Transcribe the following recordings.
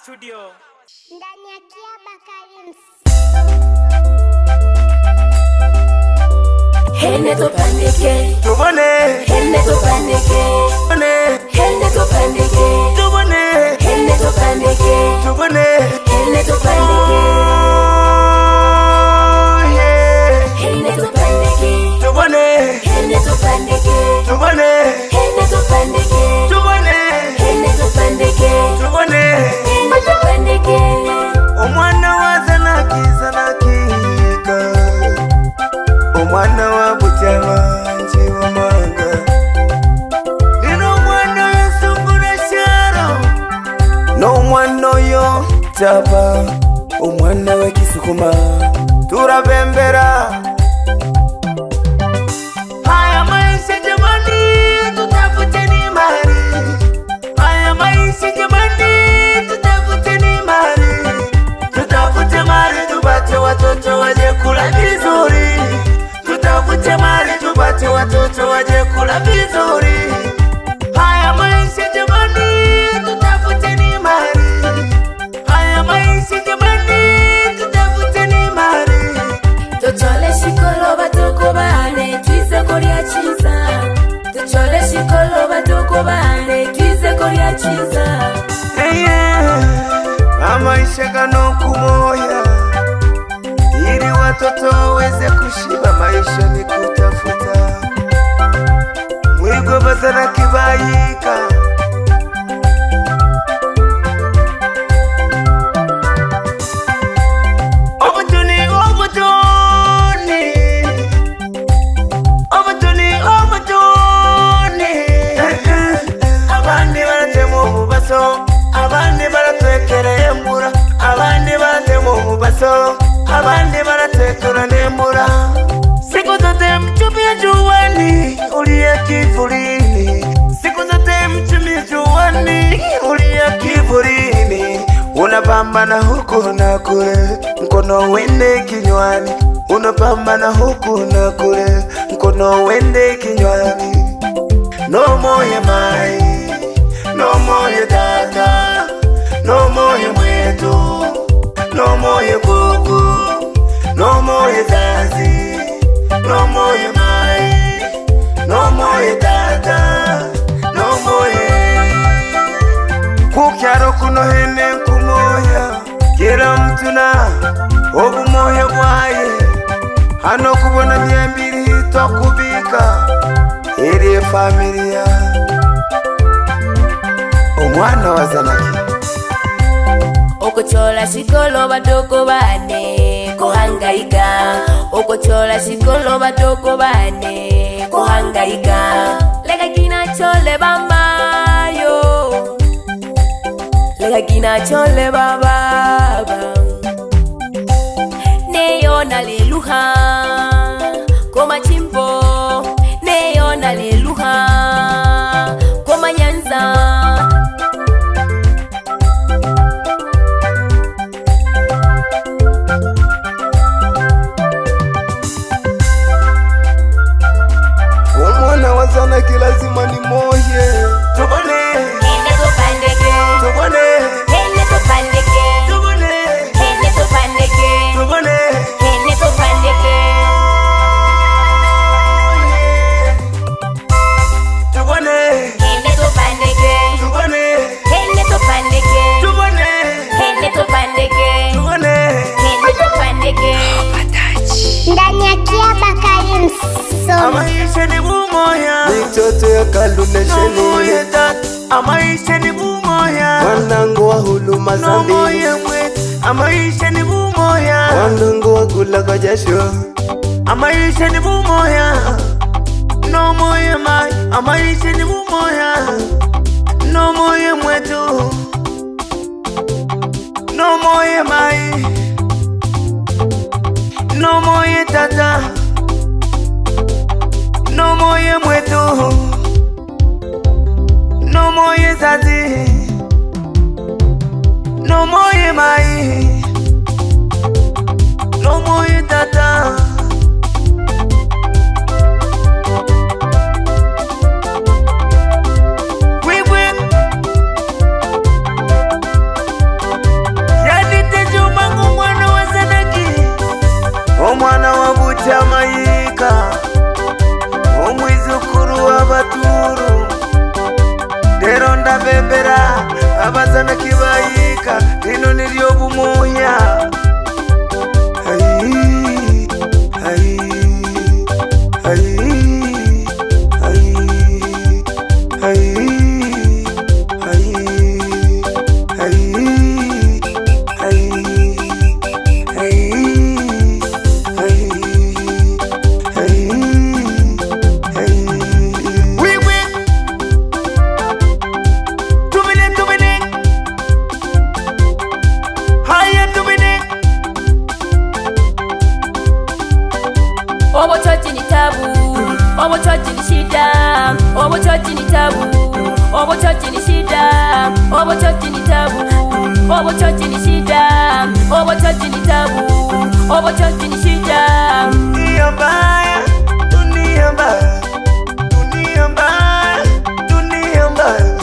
Studio. Ndani ya Kiaba Karim. Hene to pandeke, Tubone, hene to pandeke, tubone, hene to pandeke, tubone, hene to pandeke, tubone, hene to pandeke, hene to pandeke, tubone, hene to pandeke, tubone, hene to pandeke, tubone, hene to pandeke, tubone. hene to pandeke. Omwana wa zanakika, omwana wa butyama njiwa manga. Nino omwana yasungura sharo, no omwana oyo taba, omwana wa kisukuma turabembera. Haya maisha jamani, tutafuteni mali. Haya maisha jamani, tutafuteni mali. Tutafute mali tupate watoto waje kula vizuri. Tutafute mali tupate watoto waje kula vizuri. Haya maisha jamani, tutafuteni mali. Haya maisha jamani, tutafuteni mali. Tuchole shikolo batoko bane, twize koria chiza. Tuchole shikolo batoko bane, twize koria chiza. Maisha gano kumoya, ili watoto waweze kushiba. Maisha ni kutafuta, mwigo bazana kibayika. Obutuni, obutuni, obutuni, obutuni. Abandi baratema omubaso, abandi baratwekera embura, abandi baratema omubaso, abandi baratekera n'embura. Siku zote mchumia juani, uliye kivulini. Siku zote mchumia juani, uliye kivulini. Unapambana huku na kule, mkono wende kinywani. Unapambana huku na kule, mkono wende kinywani. No more mai, no more dada, no more mwetu, no more kuku, no more zazi, no more mai, no more dada, no more. Kukyaro kuno hene kumoya, kila mtu na obumoya bwaye. Hano kubona myambiri hitokubika, iri familia. Omwana wa zanaki, Okochola shikolo batoko bane, kuhangaika. Okochola shikolo batoko bane, kuhangaika. Lega kina chole bamba yo, lega kina chole baba. Neyo naleluha, koma chimbo. Neyo naleluha, koma nyanza. omwana wa zanaki lazima ni moye. Tubone, Hene to pandeke, tubone, hene to pandeke, tubone, hene to pandeke, tubone. hene to pandeke. Tubone, Hene to pandeke, tubone, hene to pandeke, tubone, hene to pandeke, tubone. hene to pandeke. Ndani ya Kiaba Karim. Amaisha ni bumoya, mitoto ya Kalunde no moye Sheni, dat. Amaisha ni bumoya, wanangu wa Huluma no Zambi, moye mwe. Amaisha ni bumoya, wanangu wa kula kwa jasho. amaisha ni bumoya, no moye mai. Amaisha ni bumoya, no moye mwetu, no moye mai, no moye tata, no moye mwetu, no moye zazi, no moye mai, no moye tata. obuchochi ni tabu, obuchochi ni shida, obuchochi ni tabu, obuchochi ni shida. Dunia mbaya, dunia mbaya, dunia mbaya, dunia mbaya,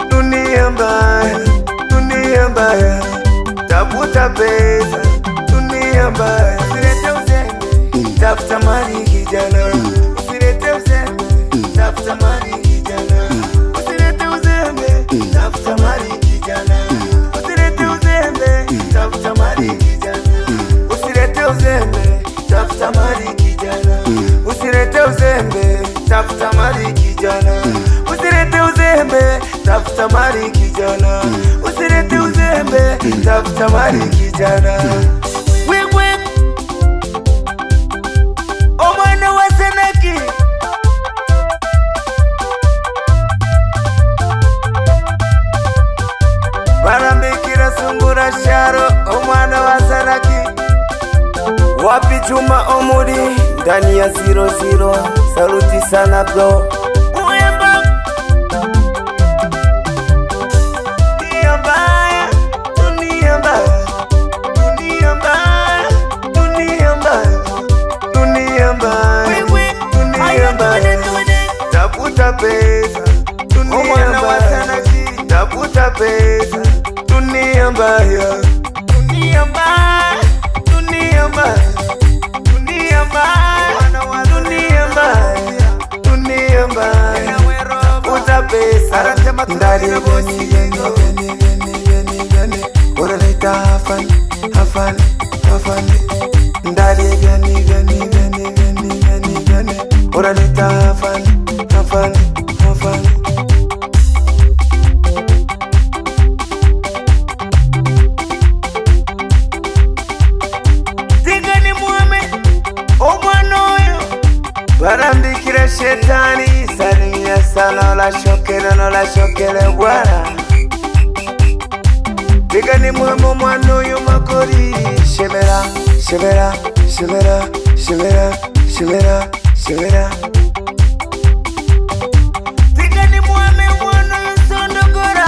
dunia mbaya, dunia mbaya. Tafuta pesa, dunia mbaya. Usilete uzembe, tafuta mali kijana. Usilete uzembe, tafuta mali kijana. Usilete uzembe, tafuta mali kijana. Usilete uzembe, tafuta mali kijana. Usilete uzembe, tafuta mali kijana. Usilete uzembe, tafuta mali kijana. Usilete uzembe, tafuta mali kijana. Usilete uzembe, tafuta mali kijana. Wewe omwana wa Senaki, barambikira sungura sharo omwana wa Senaki. Wapi Juma Omuri ndani ya 00. Saluti sana bro. Uemba dunia mbaya, dunia mbaya, dunia mbaya, dunia mbaya, dunia mbaya, dunia mbaya. Tafuta pesa, dunia mbaya. Tafuta pesa, dunia mbaya, dunia mbaya, dunia mbaya, dunia mbaya, dunia mbaya, dunia mbaya. Tafuta pesa, ndani gani oraleta hafan, hafan, hafan. Ndani gani oraleta hafan, hafan, hafan. Tigani muame omwana oyo barambikira shetani. Salimia sana nola shokere bwana. Tigani muame omwana oyo makori. Shemera, shemera, shemera, shemera, shemera, shemera. Tigani muame omwana oyo sondogora.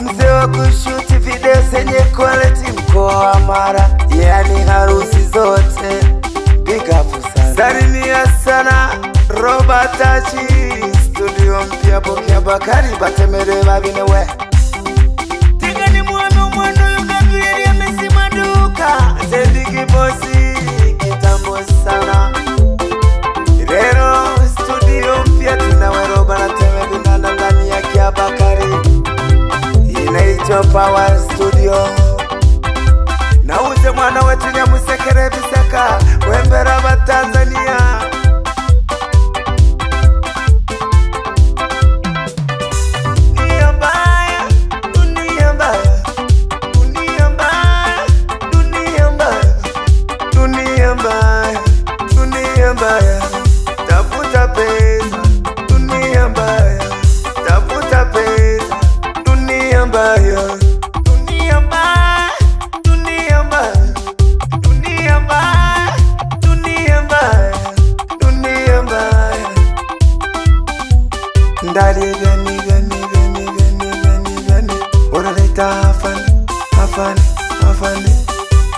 Mzee wa kushuti video zenye quality mkoa wa Mara. Yani harusi zote big up sana. Salimia sana Robert Tachi. Studio mpya Bokia Bakari batemere babinewe. Tigani mwana mwana yugagiri amesima duka. Zediki bosi kitambo sana. Rero studio mpya tunawe Robert Tachi ndani ya Kia Bakari. Inaitwa Power Studio. Nauze mwana wetu Nyamusekere Bisaka, wembera ba Tanzania. Dunia mbaya, dunia mbaya, dunia mbaya, dunia mbaya, dunia mbaya, dunia mbaya. Tafuta pesa, dunia mbaya. Tafuta pesa, dunia mbaya. Dunia mbaya, dunia mbaya, dunia mbaya, dunia mbaya, dunia mbaya. Ndani gani oraleta hafan, hafan, hafan.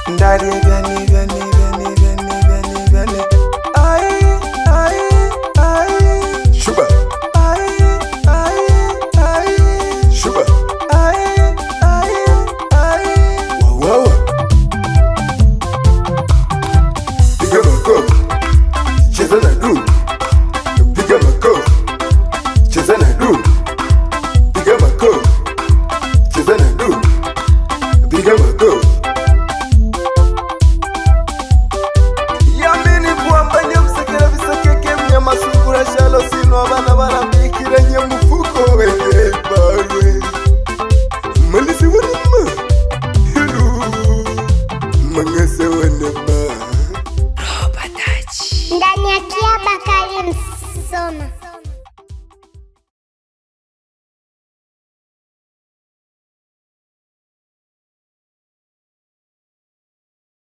Ndani gani ai, ai, ai. Sugar. Ai, ai, ai. Sugar. Ai, ai, ai. Wow. Piga mako, cheza na drum. Piga mako, cheza na drum. Piga mako, cheza na drum. Piga mako. Yamini kuamba Nyamusekere Bisaka mnyama sungura shalo sino abana barambikira nyamufuko wewe barwe. Malisi wanima. Hello. Mangase wanima. Ndani ya Kia Bakari Msoma.